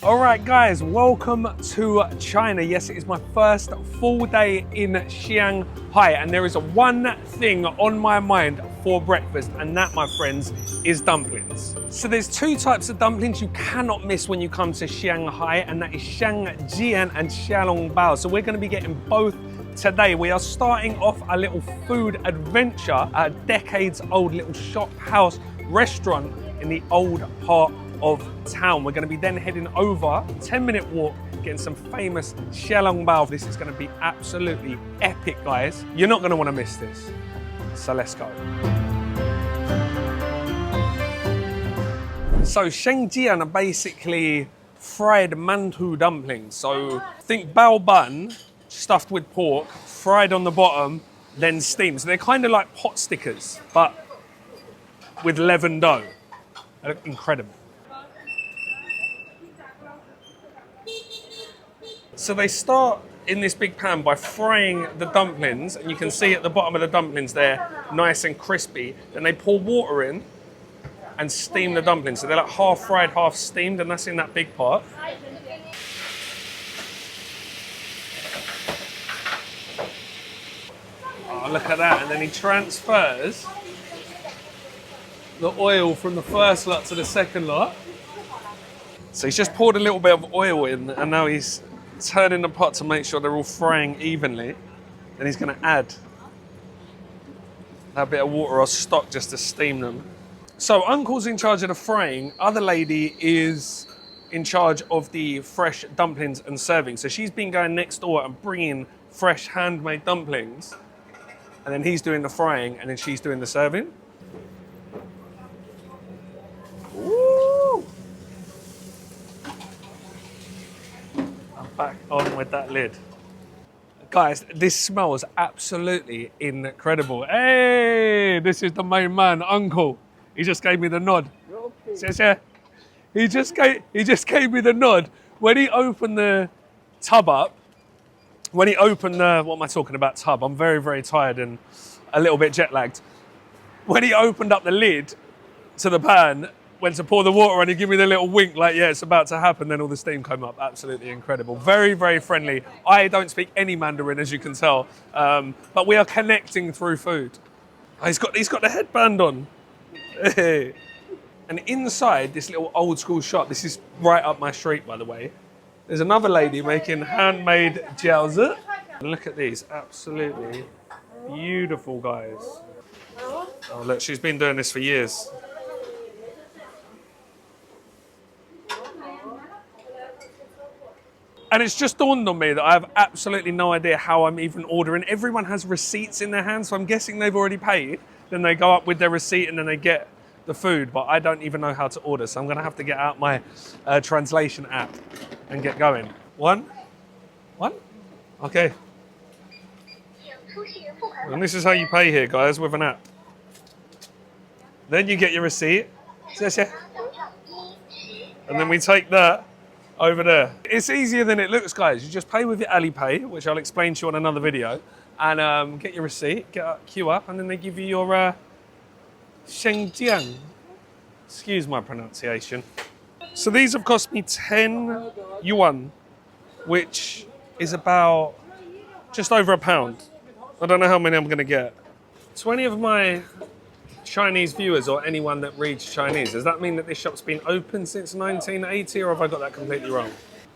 All right, guys, welcome to China. Yes, it is my first full day in Shanghai, and there is one thing on my mind for breakfast, and that, my friends, is dumplings. So there's two types of dumplings you cannot miss when you come to Shanghai, and that is Shengjian and Xiaolongbao. So we're going to be getting both today. We are starting off a little food adventure at a decades-old little shop house restaurant in the old part of town. We're going to be then heading over, 10-minute walk, getting some famous Xiaolongbao. This is going to be absolutely epic, guys. You're not going to want to miss this. So let's go. So Shengjian are basically fried mantou dumplings. So think bao bun stuffed with pork, fried on the bottom, then steamed. So they're kind of like pot stickers, but with leavened dough. They look incredible. So they start in this big pan by frying the dumplings, and you can see at the bottom of the dumplings they're nice and crispy. Then they pour water in and steam the dumplings. So they're like half fried, half steamed, and that's in that big pot. Oh, look at that. And then he transfers the oil from the first lot to the second lot. So he's just poured a little bit of oil in, and now he's turning the pot to make sure they're all frying evenly. Then he's going to add that bit of water or stock just to steam them. So Uncle's in charge of the frying. Other lady is in charge of the fresh dumplings and serving. So she's been going next door and bringing fresh handmade dumplings. And then he's doing the frying, and then she's doing the serving. Woo! I'm back on with that lid. Guys, this smells absolutely incredible. Hey, this is the main man, Uncle. He just gave me the nod. Okay. He just gave me the nod. When he opened the tub up, what am I talking about, tub? I'm very, very tired and a little bit jet lagged. When he opened up the lid to the pan, went to pour the water on, he gave me the little wink like, yeah, it's about to happen. Then all the steam came up. Absolutely incredible. Very, very friendly. I don't speak any Mandarin, as you can tell, but we are connecting through food. Oh, he's got the headband on. Hey. And inside this little old school shop, this is right up my street, by the way, there's another lady making handmade jiaozi. And look at these, absolutely beautiful, guys. Oh, look, she's been doing this for years. And it's just dawned on me that I have absolutely no idea how I'm even ordering. Everyone has receipts in their hands, so I'm guessing they've already paid. Then they go up with their receipt and then they get the food, but I don't even know how to order, so I'm going to have to get out my translation app and get going. One? Okay. And this is how you pay here, guys, with an app. Then you get your receipt. And then we take that over there. It's easier than it looks, guys. You just pay with your Alipay, which I'll explain to you on another video, and get your receipt, queue up, and then they give you your Shengjian. Excuse my pronunciation. So these have cost me 10 yuan, which is about just over £1. I don't know how many I'm going to get. 20 of my Chinese viewers, or anyone that reads Chinese, does that mean that this shop's been open since 1980, or have I got that completely wrong?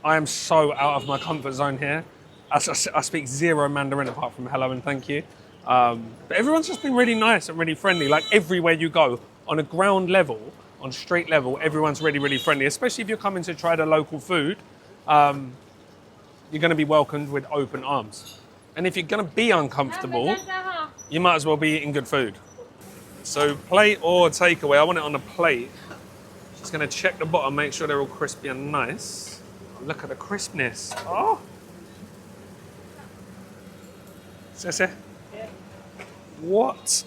I am so out of my comfort zone here. I speak zero Mandarin apart from hello and thank you. But everyone's just been really nice and really friendly. Like everywhere you go, on a ground level, on street level, everyone's really, really friendly. Especially if you're coming to try the local food, you're going to be welcomed with open arms. And if you're going to be uncomfortable, you might as well be eating good food. So plate or takeaway, I want it on a plate. Just going to check the bottom, make sure they're all crispy and nice. Look at the crispness. Oh! What?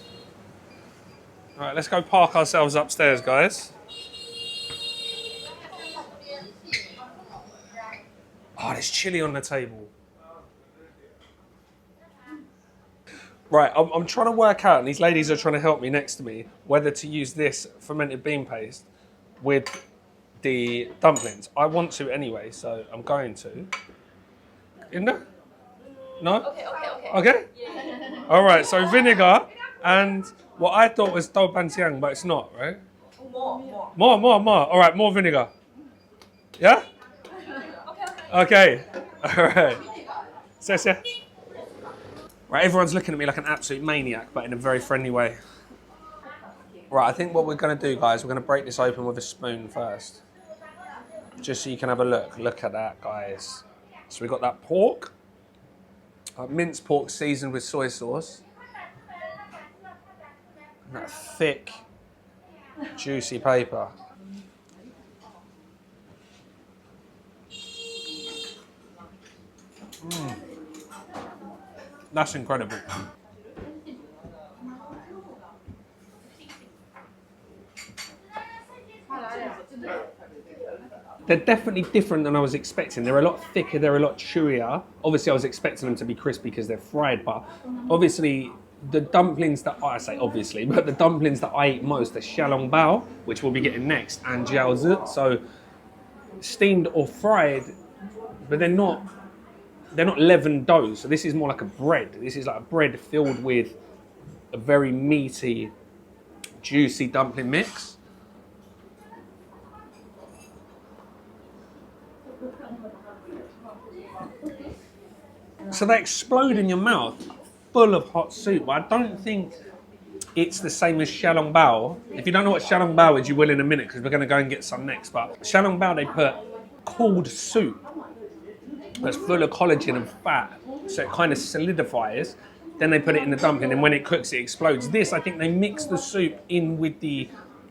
All right, let's go park ourselves upstairs, guys. Oh, there's chili on the table. Right, I'm trying to work out, and these ladies are trying to help me next to me, whether to use this fermented bean paste with the dumplings. I want to anyway, so I'm going to. In there? No? Okay? Yeah. All right, so vinegar and what I thought was doubanjiang, but it's not, right? More. All right, more vinegar. Yeah? Okay. All right. Right, everyone's looking at me like an absolute maniac, but in a very friendly way. Right, I think what we're going to do, guys, we're going to break this open with a spoon first. Just so you can have a look. Look at that, guys. So we've got that pork. Minced pork seasoned with soy sauce. And that thick, juicy paper. That's incredible. They're definitely different than I was expecting. They're a lot thicker, they're a lot chewier. Obviously, I was expecting them to be crispy because they're fried, but obviously, the dumplings that I say obviously, but the dumplings that I eat most are Xiaolongbao, which we'll be getting next, and jiaozi. So steamed or fried, but they're not leavened dough. So this is more like a bread. This is like a bread filled with a very meaty, juicy dumpling mix. So they explode in your mouth, full of hot soup. But I don't think it's the same as Xiaolongbao. If you don't know what Xiaolongbao is, you will in a minute, because we're going to go and get some next. But Xiaolongbao, they put cooled soup that's full of collagen and fat, so it kind of solidifies. Then they put it in the dumpling, and when it cooks, it explodes. This, I think they mix the soup in with the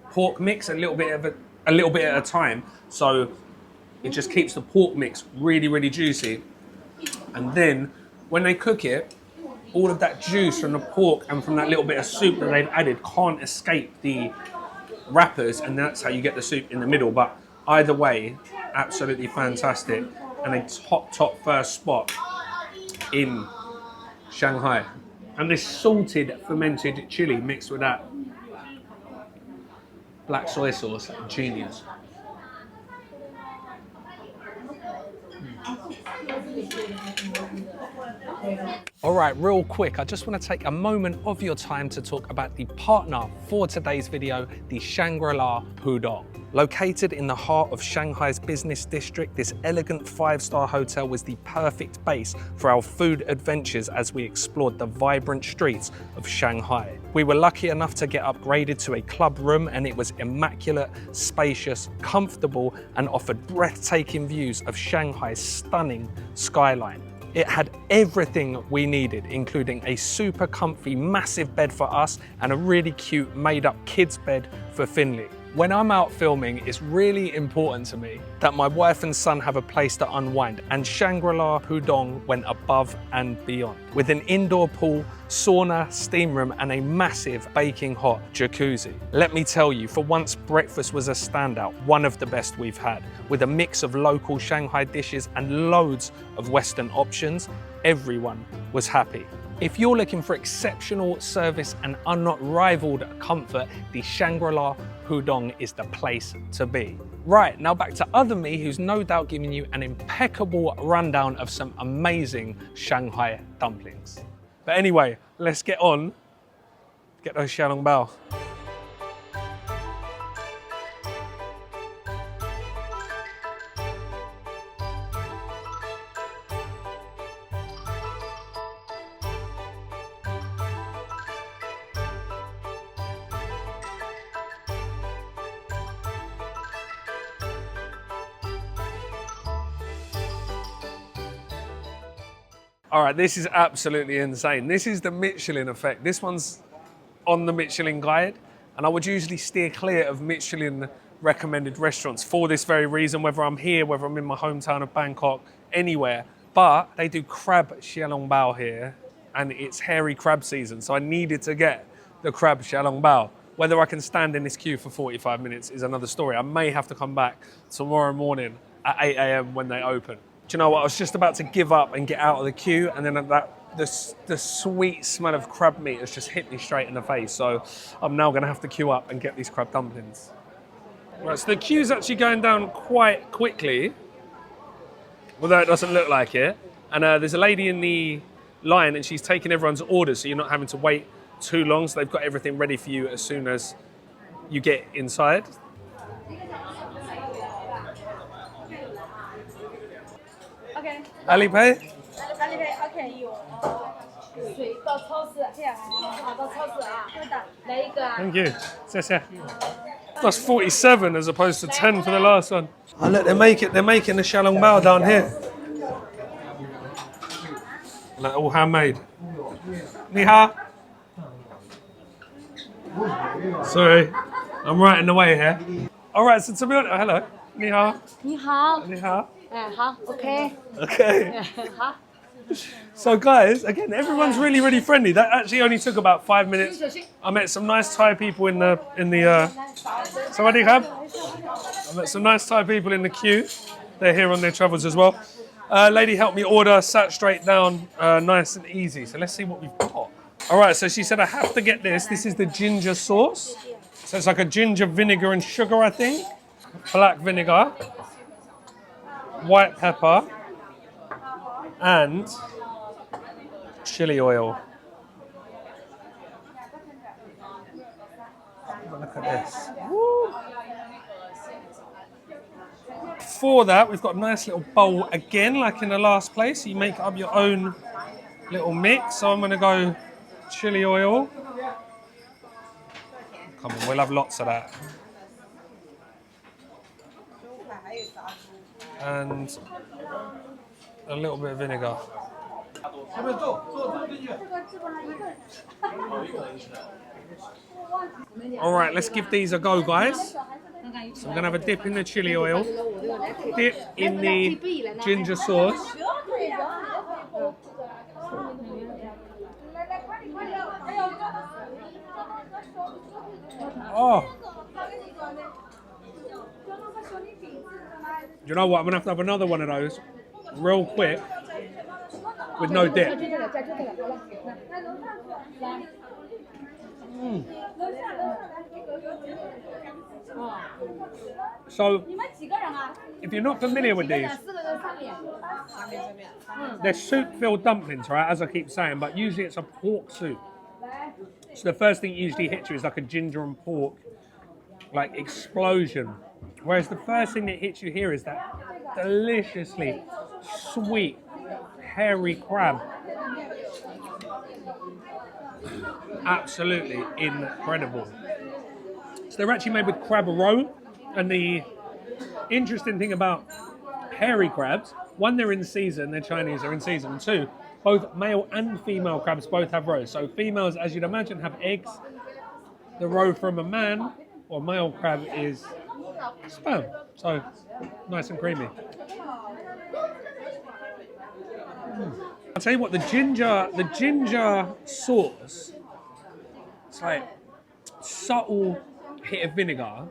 pork mix a little bit at a time, so it just keeps the pork mix really, really juicy. And then when they cook it, all of that juice from the pork and from that little bit of soup that they've added can't escape the wrappers, and that's how you get the soup in the middle. But either way, absolutely fantastic, and a top first spot in Shanghai. And this salted fermented chili mixed with that black soy sauce, genius. All right, real quick, I just want to take a moment of your time to talk about the partner for today's video, the Shangri-La Pudong. Located in the heart of Shanghai's business district, this elegant 5-star hotel was the perfect base for our food adventures as we explored the vibrant streets of Shanghai. We were lucky enough to get upgraded to a club room, and it was immaculate, spacious, comfortable, and offered breathtaking views of Shanghai's stunning skyline. It had everything we needed, including a super comfy, massive bed for us and a really cute made-up kids bed for Finley. When I'm out filming, it's really important to me that my wife and son have a place to unwind, and Shangri-La Pudong went above and beyond. With an indoor pool, sauna, steam room, and a massive baking hot jacuzzi. Let me tell you, for once breakfast was a standout, one of the best we've had. With a mix of local Shanghai dishes and loads of Western options, everyone was happy. If you're looking for exceptional service and unrivaled comfort, the Shangri-La Pudong is the place to be. Right, now back to other me, who's no doubt giving you an impeccable rundown of some amazing Shanghai dumplings. But anyway, let's get those Xiaolongbao. All right, this is absolutely insane. This is the Michelin effect. This one's on the Michelin guide, and I would usually steer clear of Michelin recommended restaurants for this very reason, whether I'm here, whether I'm in my hometown of Bangkok, anywhere. But they do crab Xiaolongbao here, and it's hairy crab season, so I needed to get the crab Xiaolongbao. Whether I can stand in this queue for 45 minutes is another story. I may have to come back tomorrow morning at 8 a.m. when they open. Do you know what? I was just about to give up and get out of the queue, and then the sweet smell of crab meat has just hit me straight in the face. So I'm now going to have to queue up and get these crab dumplings. Right, so the queue's actually going down quite quickly, although it doesn't look like it. And there's a lady in the line and she's taking everyone's orders, so you're not having to wait too long. So they've got everything ready for you as soon as you get inside. Okay. Alipay? Alipay, okay. Thank you. That's 47 as opposed to 10 for the last one. Oh look, they're making the Xiaolongbao down here. Like all handmade. Ni hao. Sorry, I'm right in the way here. All right, so to be honest, hello. Ni hao. 你好， Ni hao. 好 ，OK， Okay. 好。 So guys, again, everyone's really friendly. That actually only took about 5 minutes. I met some nice Thai people in the Sawadee Krab. I met some nice Thai people in the queue. They're here on their travels as well. Lady helped me order, sat straight down, nice and easy. So let's see what we've got. All right, so she said I have to get this. This is the ginger sauce. So it's like a ginger vinegar and sugar, I think. Black vinegar, white pepper, and chili oil. Look at this. Woo. For that, we've got a nice little bowl again, like in the last place. So you make up your own little mix. So I'm going to go chili oil. Come on, we'll have lots of that. And a little bit of vinegar. All right, let's give these a go, guys. So I'm gonna have a dip in the chili oil, dip in the ginger sauce. Oh. You know what? I'm gonna have to have another one of those real quick with no dip. So, if you're not familiar with these, they're soup-filled dumplings, right? As I keep saying, but usually it's a pork soup. So the first thing that usually hits you is like a ginger and pork, like explosion. Whereas the first thing that hits you here is that deliciously sweet, hairy crab. Absolutely incredible. So they're actually made with crab roe, and the interesting thing about hairy crabs, one, they're in season, they're Chinese, they're in season, and two, both male and female crabs both have roes. So females, as you'd imagine, have eggs. The roe from a man or male crab is sperm. So nice and creamy. I'll tell you what, the ginger sauce, it's like subtle hit of vinegar,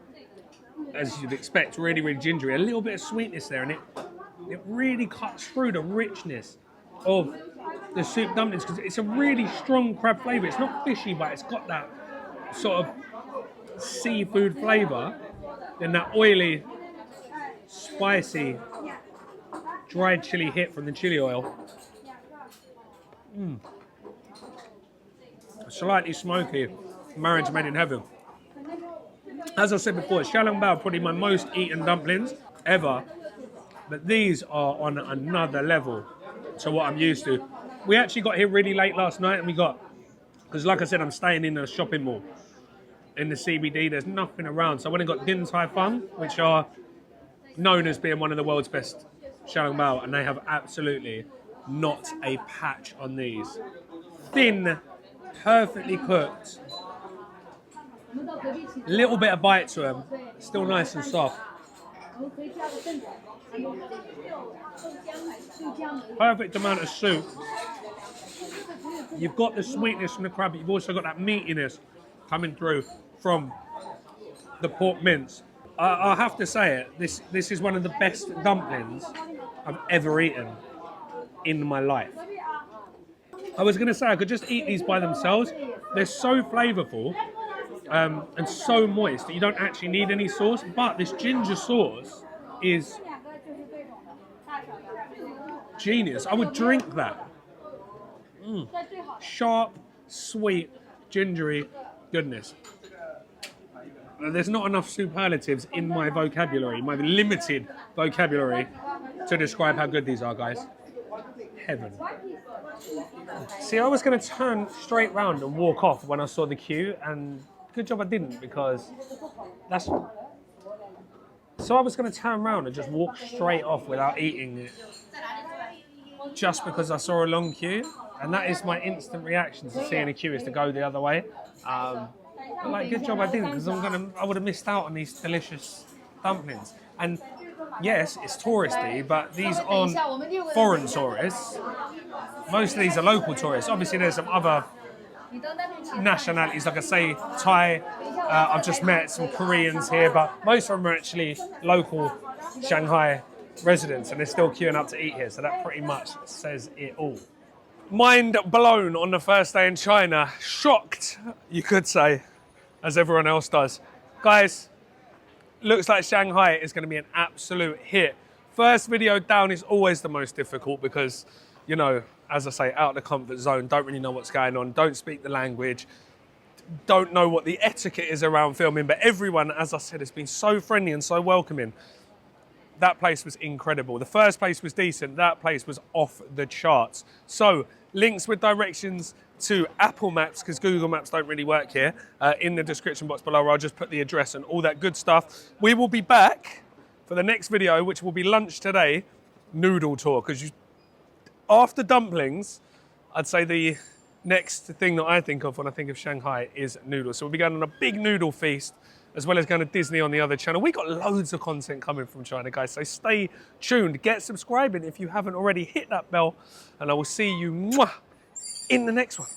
as you'd expect, really gingery. A little bit of sweetness there, and it really cuts through the richness of the soup dumplings, because it's a really strong crab flavour. It's not fishy, but it's got that sort of seafood flavour, then that oily, spicy, dried chili hit from the chili oil. Slightly smoky, marriage made in heaven. As I said before, Xiaolongbao are probably my most eaten dumplings ever, but these are on another level to what I'm used to. We actually got here really late last night, and we got, because like I said, I'm staying in a shopping mall in the CBD. There's nothing around, so I went and got Jiancaifan, which are known as being one of the world's best Xiaolongbao, and they have absolutely not a patch on these. Thin, perfectly cooked, little bit of bite to them, still nice and soft. Perfect amount of soup. You've got the sweetness from the crab, but you've also got that meatiness coming through from the pork mince. I have to say it, this is one of the best dumplings I've ever eaten in my life. I was going to say I could just eat these by themselves. They're so flavourful, and so moist that you don't actually need any sauce. But this ginger sauce is genius. I would drink that. Sharp, sweet, gingery goodness. There's not enough superlatives in my vocabulary, my limited vocabulary, to describe how good these are, guys. Heaven. See, I was going to turn straight round and walk off when I saw the queue, and good job I didn't, because that's... So I was going to turn around and just walk straight off without eating it, just because I saw a long queue, and that is my instant reaction to seeing a queue, is to go the other way. But like, good job I didn't, because I would have missed out on these delicious dumplings. And yes, it's touristy, but these aren't foreign tourists. Most of these are local tourists. Obviously, there's some other nationalities, like I say, Thai. I've just met some Koreans here, but most of them are actually local Shanghai residents, and they're still queuing up to eat here. So that pretty much says it all. Mind blown on the first day in China. Shocked, you could say, as everyone else does. Guys, looks like Shanghai is going to be an absolute hit. First video down is always the most difficult because, you know, as I say, out of the comfort zone, don't really know what's going on, don't speak the language, don't know what the etiquette is around filming, but everyone, as I said, has been so friendly and so welcoming. That place was incredible. The first place was decent, that place was off the charts. So, links with directions to Apple Maps, because Google Maps don't really work here, in the description box below, where I'll just put the address and all that good stuff. We will be back for the next video, which will be lunch today, noodle tour, because after dumplings, I'd say the next thing that I think of when I think of Shanghai is noodles. So we'll be going on a big noodle feast, as well as going to Disney on the other channel. We got loads of content coming from China, guys, so stay tuned. Get subscribing if you haven't already. Hit that bell, and I will see you in the next one.